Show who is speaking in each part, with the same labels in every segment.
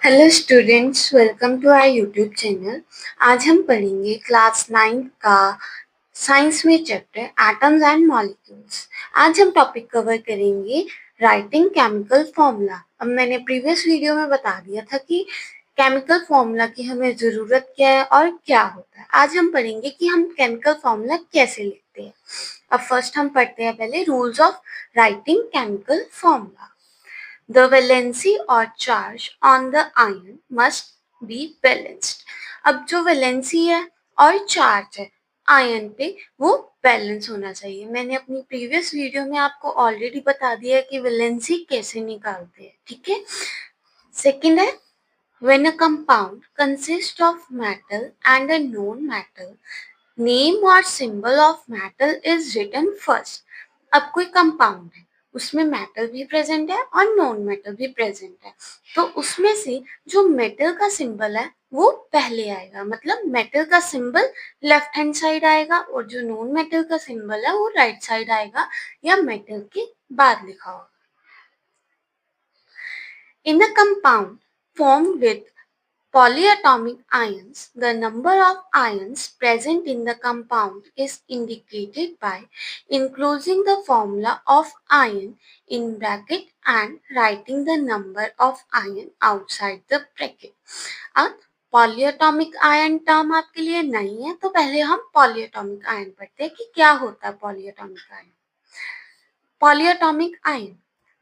Speaker 1: Hello students, welcome to our YouTube channel. आज हम पढ़ेंगे क्लास 9 का साइंस में चैप्टर एटम्स एंड मॉलिक्यूल्स। आज हम टॉपिक कवर करेंगे राइटिंग केमिकल फॉर्मूला। अब मैंने प्रीवियस वीडियो में बता दिया था कि केमिकल फॉर्मूला की हमें ज़रूरत क्या है और क्या होता है। आज हम पढ़ेंगे कि हम केमिकल फॉर्मूला कैसे लिखते हैं। अब फर्स्ट हम पढ़ते हैं पहले rules of writing chemical formula. The valency or charge on the ion must be balanced. अब जो वैलेंसी है और चार्ज है आयन पे वो बैलेंस होना चाहिए। मैंने अपनी प्रीवियस वीडियो में आपको ऑलरेडी बता दिया है कि वैलेंसी कैसे निकालते हैं, ठीक है। सेकंड है when a compound consists of metal and a non-metal, name or symbol of metal is written first. अब कोई कंपाउंड है, उसमें मेटल भी प्रेजेंट है और नॉन मेटल भी प्रेजेंट है, तो उसमें से जो मेटल का सिंबल है वो पहले आएगा, मतलब मेटल का सिंबल लेफ्ट हैंड साइड आएगा और जो नॉन मेटल का सिंबल है वो राइट साइड आएगा या मेटल के बाद लिखा होगा। In a compound formed with polyatomic ions, the number of ions present in the compound is indicated by enclosing the formula of ion in bracket and writing the number of ion outside the bracket. अब polyatomic ion term आपके लिए नहीं है, तो पहले हम polyatomic ion पढ़ते हैं कि क्या होता है polyatomic ion. Polyatomic ion,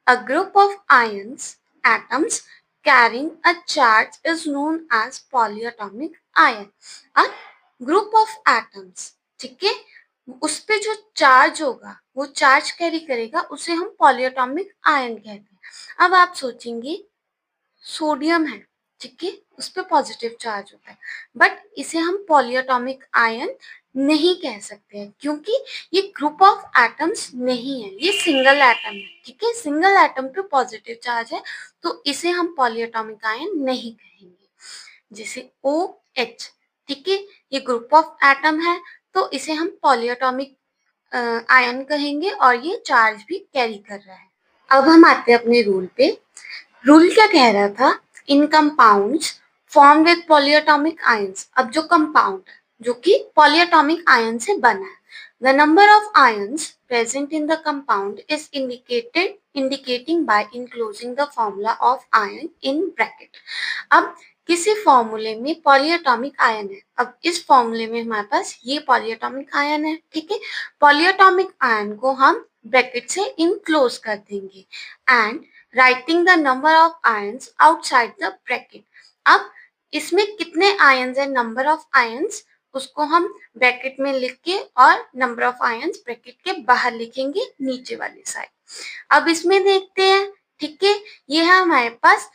Speaker 1: a group of ions, atoms carrying a charge is known as polyatomic ion. A group of atoms, ठीक है, उस पे जो चार्ज होगा वो चार्ज कैरी करेगा, उसे हम पॉलीएटॉमिक आयन कहते हैं। अब आप सोचेंगे सोडियम है, ठीक है, उस पे पॉजिटिव चार्ज होता है, बट इसे हम पॉलीएटॉमिक आयन नहीं कह सकते हैं क्योंकि ये ग्रुप ऑफ एटम्स नहीं है, ये सिंगल एटम है, ठीक है। सिंगल एटम पे पॉजिटिव चार्ज है तो इसे हम पॉलीएटॉमिक आयन नहीं कहेंगे। जैसे OH, ठीक है, ये ग्रुप ऑफ एटम है तो इसे हम पॉलीएटॉमिक आयन कहेंगे और ये चार्ज भी कैरी कर रहा है। अब हम आते हैं अपने रूल पे। रूल क्या कह रहा था, in compounds form with polyatomic ions. अब जो कंपाउंड है जो कि पॉलीएटॉमिक आयन से बना है, the number of ions present in the compound is indicating by enclosing the formula of ion in bracket. अब किसी फॉर्मूले में पॉलीएटॉमिक आयन है, अब इस फॉर्मूले में हमारे पास ये पॉलीएटॉमिक आयन है, ठीक है। पॉलीएटॉमिक आयन को हम ब्रैकेट से इनक्लोज कर देंगे and writing the number of ions outside the bracket. अब इसमें कितने आयंस है, नंबर ऑफ आयंस, उसको हम ब्रैकेट में लिख के और नंबर ऑफ आयंस ब्रैकेट के बाहर लिखेंगे नीचे वाली साइड। अब इसमें देखते हैं, ठीक है, ये है हमारे पास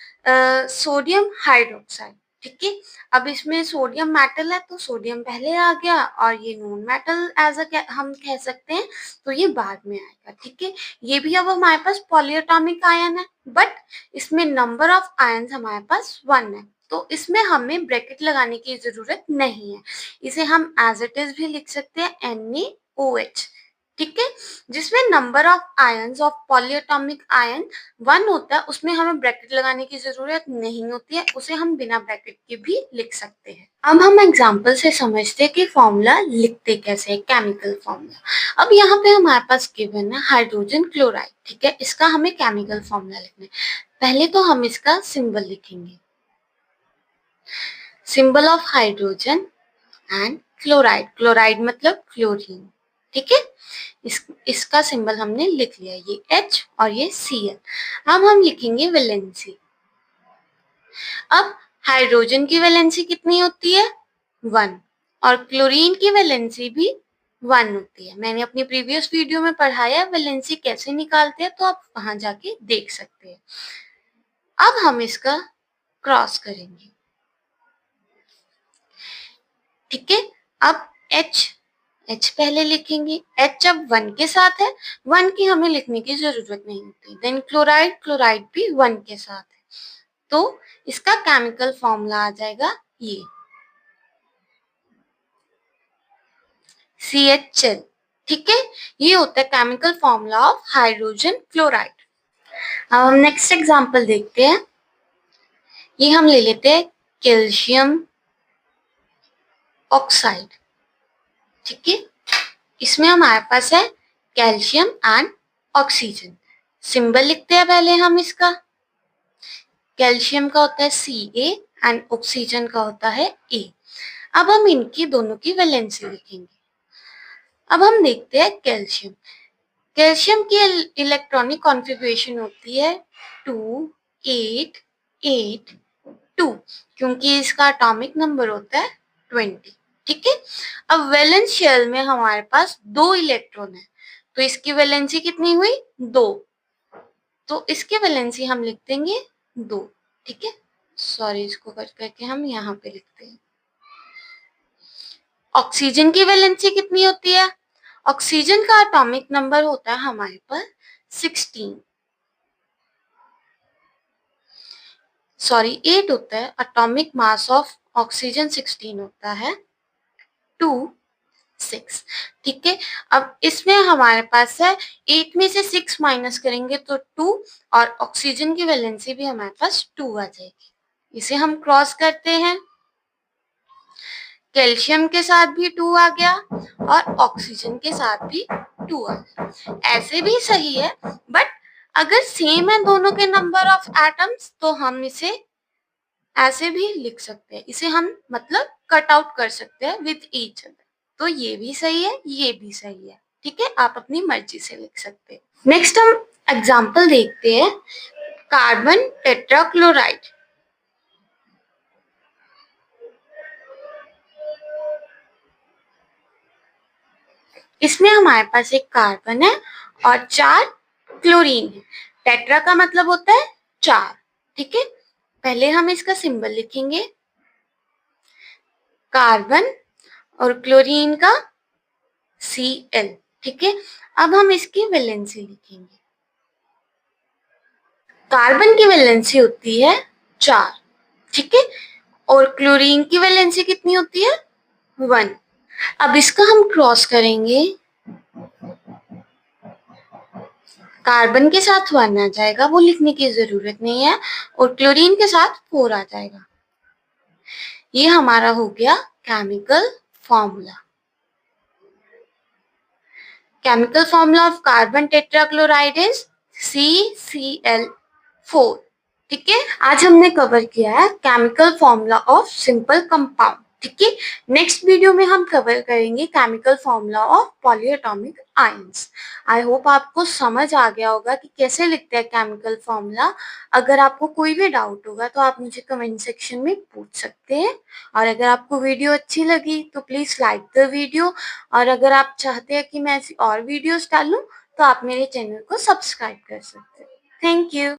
Speaker 1: सोडियम हाइड्रोक्साइड, ठीक है। अब इसमें सोडियम मेटल है तो सोडियम पहले आ गया और ये नॉन मेटल एज अ हम कह सकते हैं, तो ये बाद में आएगा, ठीक है। ये भी अब हमारे पास पॉलीएटॉमिक आयन है बट इसमें नंबर ऑफ आयंस हमारे पास 1 है, तो इसमें हमें ब्रैकेट लगाने की जरूरत नहीं है, इसे हम एज इट इज भी लिख सकते हैं NaOH, ठीक है। जिसमें number of ions of polyatomic ion 1 होता है उसमें हमें ब्रैकेट लगाने की जरूरत नहीं होती है, उसे हम बिना ब्रैकेट के भी लिख सकते हैं। अब हम एग्जांपल से समझते हैं कि फॉर्मूला लिखते कैसे, केमिकल फॉर्मूला। अब यहाँ पे हमारे पास गिवन है हाइड्रोजन क्लोराइड, ठीक है, इसका हमें केमिकल फॉर्मूला लिखना है। पहले तो हम इसका सिंबल लिखेंगे, symbol of hydrogen and chloride, chloride मतलब क्लोरीन, ठीक है। इसका सिंबल हमने लिख लिया, ये H और ये Cl। अब हम लिखेंगे वैलेंसी। अब हाइड्रोजन की वैलेंसी कितनी होती है, 1, और क्लोरीन की वैलेंसी भी 1 होती है। मैंने अपनी प्रीवियस वीडियो में पढ़ाया वैलेंसी कैसे निकालते हैं, तो आप वहां जाके देख सकते हैं। अब हम इसका क्रॉस करेंगे, ठीक है। अब H पहले लिखेंगे, H जब 1 के साथ है, 1 की हमें लिखने की जरूरत नहीं होती। देन क्लोराइड, क्लोराइड भी 1 के साथ है, तो इसका केमिकल फॉर्मूला आ जाएगा ये CHL, ठीक है। ये होता है chemical formula of hydrogen chloride. अब हम नेक्स्ट एग्जांपल देखते हैं। ये हम ले लेते हैं कैल्शियम ऑक्साइड। ठीक है, इसमें हमारे पास है कैल्शियम एंड ऑक्सीजन। सिंबल लिखते हैं पहले हम इसका। कैल्शियम का होता है Ca एंड ऑक्सीजन का होता है A। अब हम इनकी दोनों की वैलेंसी लिखेंगे। अब हम देखते हैं कैल्शियम। कैल्शियम की इलेक्ट्रॉनिक कॉन्फ़िगरेशन होती है 2 8 8 2, क्योंकि इसका एटॉमिक नंबर होता है 20। ठीक है, अब वैलेंस शेल में हमारे पास 2 इलेक्ट्रॉन है, तो इसकी वैलेंसी कितनी हुई 2, तो इसकी वैलेंसी हम लिख देंगे 2। ठीक है, सॉरी, इसको कट करके हम यहाँ पे लिखते हैं। ऑक्सीजन की वैलेंसी कितनी होती है? ऑक्सीजन का एटॉमिक नंबर होता है हमारे पास 16, सॉरी 8 होता है। एटॉमिक मास ऑफ ऑक्सीजन 16 होता है 2 6। ठीक है, अब इसमें हमारे पास है 8 में से 6 माइनस करेंगे तो 2, और ऑक्सीजन की वैलेंसी भी हमारे पास 2 आ जाएगी। इसे हम क्रॉस करते हैं, कैल्शियम के साथ भी 2 आ गया और ऑक्सीजन के साथ भी 2 आ गया। ऐसे भी सही है, बट अगर सेम है दोनों के नंबर ऑफ एटम्स तो हम इसे ऐसे भी लिख सकते हैं। इसे हम मतलब कट आउट कर सकते हैं विद ईच अदर। तो ये भी सही है, ये भी सही है। ठीक है, आप अपनी मर्जी से लिख सकते हैं। नेक्स्ट हम एग्जाम्पल देखते हैं, कार्बन टेट्राक्लोराइड। इसमें हमारे पास एक कार्बन है और 4 क्लोरीन है। टेट्रा का मतलब होता है 4। ठीक है, पहले हम इसका सिंबल लिखेंगे, कार्बन और क्लोरीन का Cl। ठीक है, अब हम इसकी वैलेंसी लिखेंगे। कार्बन की वैलेंसी होती है 4। ठीक है, और क्लोरीन की वैलेंसी कितनी होती है 1। अब इसका हम क्रॉस करेंगे, कार्बन के साथ 1 आ जाएगा, वो लिखने की जरूरत नहीं है, और क्लोरीन के साथ 4 आ जाएगा। ये हमारा हो गया chemical formula. Chemical formula of carbon tetrachloride is CCl4। ठीक है, आज हमने कवर किया है chemical formula of simple compound. ठीक है, नेक्स्ट वीडियो में हम कवर करेंगे chemical formula of polyatomic ions. I hope आपको समझ आ गया होगा कि कैसे लिखते हैं केमिकल फॉर्मूला। अगर आपको कोई भी डाउट होगा तो आप मुझे कमेंट सेक्शन में पूछ सकते हैं, और अगर आपको वीडियो अच्छी लगी तो प्लीज लाइक द वीडियो, और अगर आप चाहते हैं कि मैं ऐसी और वीडियोस डालूं तो आप मेरे चैनल को सब्सक्राइब कर सकते हैं। Thank you.